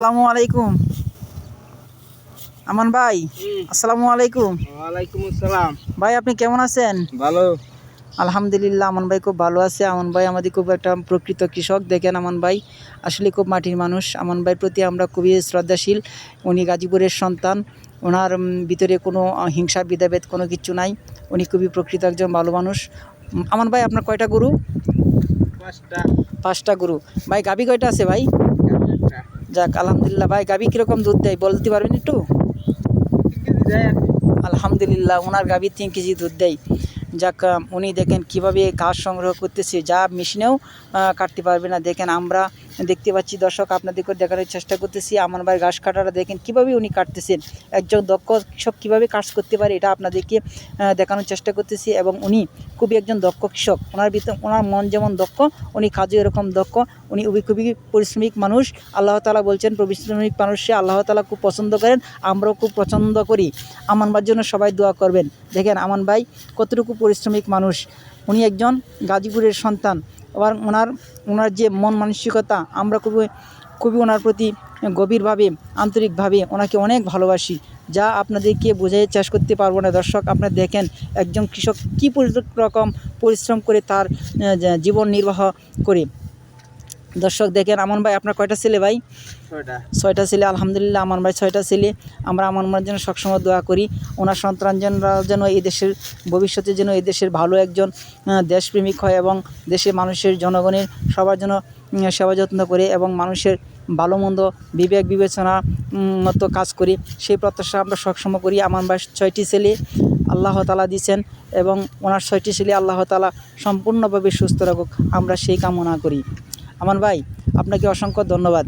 আসসালামু আলাইকুম আমান ভাই। আসসালামু আলাইকুম। ওয়ালাইকুম আসসালাম। ভাই আপনি কেমন আছেন? ভালো। আলহামদুলিল্লাহ, আমান ভাই খুব ভালো আছে। আমান ভাই আমাদের খুব একটা প্রকৃত কৃষক। দেখেন আমান ভাই আসলে খুব মাটির মানুষ। আমান ভাইয়ের প্রতি আমরা খুবই শ্রদ্ধাশীল। উনি গাজীপুরের সন্তান। ওনার ভিতরে কোনো হিংসা ভেদাভেদ কোনো কিছু নাই। উনি খুবই প্রকৃত একজন ভালো মানুষ। আমান ভাই আপনার কয়টা গরু? পাঁচটা। 5টা গরু। ভাই গাভী কয়টা আছে ভাই? একটা। যাক আলহামদুলিল্লাহ। ভাই গাভী কীরকম দুধ দেয় বলতে পারবেন একটু? আলহামদুলিল্লাহ, ওনার গাভী 3 কেজি দুধ দেয়। যাক উনি দেখেন কিভাবে ঘাস সংগ্রহ করতেছে, যা মেশিনেও কাটতে পারবে না। দেখেন আমরা দেখতে পাচ্ছি, দর্শক আপনাদেরকে দেখানোর চেষ্টা করতেছি। আমার ভাই ঘাস কাটারা দেখেন কিভাবে উনি কাটতেছেন। একজন দক্ষ কৃষক কীভাবে কাজ করতে পারে এটা আপনাদেরকে দেখানোর চেষ্টা করতেছি। এবং উনি খুবই একজন দক্ষ কৃষক। ওনার মন যেমন দক্ষ, উনি কাজও এরকম দক্ষ। উনি খুবই পরিশ্রমিক মানুষ। আল্লাহ তাআলা বলছেন পরিশ্রমিক মানুষকে আল্লাহ তাআলা খুব পছন্দ করেন, আমরাও খুব পছন্দ করি। আমান ভাইয়ের জন্য সবাই দোয়া করবেন। দেখেন আমান ভাই কতটুকু পরিশ্রমিক মানুষ। উনি একজন গাজীপুরের সন্তান। আবার ওনার যে মন মানসিকতা, আমরা খুবই ওনার প্রতি গভীরভাবে আন্তরিকভাবে ওনাকে অনেক ভালোবাসি, যা আপনাদেরকে বোঝাই শেষ করতে পারবো না। দর্শক আপনারা দেখেন একজন কৃষক কী রকম পরিশ্রম করে তার জীবন নির্বাহ করে। দর্শক দেখেন আমান ভাই আপনার কয়টা ছেলে ভাই? 6টা ছেলে। আলহামদুলিল্লাহ, আমান ভাই 6টা ছেলে। আমরা আমান ভাইয়ের জন্য সবসময় দোয়া করি। ওনার সন্তানরা যেন এই দেশের ভবিষ্যতে যেন এই দেশের ভালো একজন দেশপ্রেমিক হয় এবং দেশের মানুষের জনগণের সবার জন্য সেবা যত্ন করে এবং মানুষের ভালো মন্দ বিবেক বিবেচনা মতো কাজ করি, সেই প্রত্যাশা আমরা সবসময় করি। আমান ভাই 6টি ছেলে আল্লাহ তাআলা দিয়েছেন এবং ওনার 6টি ছেলে আল্লাহ তাআলা সম্পূর্ণভাবে সুস্থ রাখুক, আমরা সেই কামনা করি। আমান ভাই আপনাকে অসংখ্য ধন্যবাদ।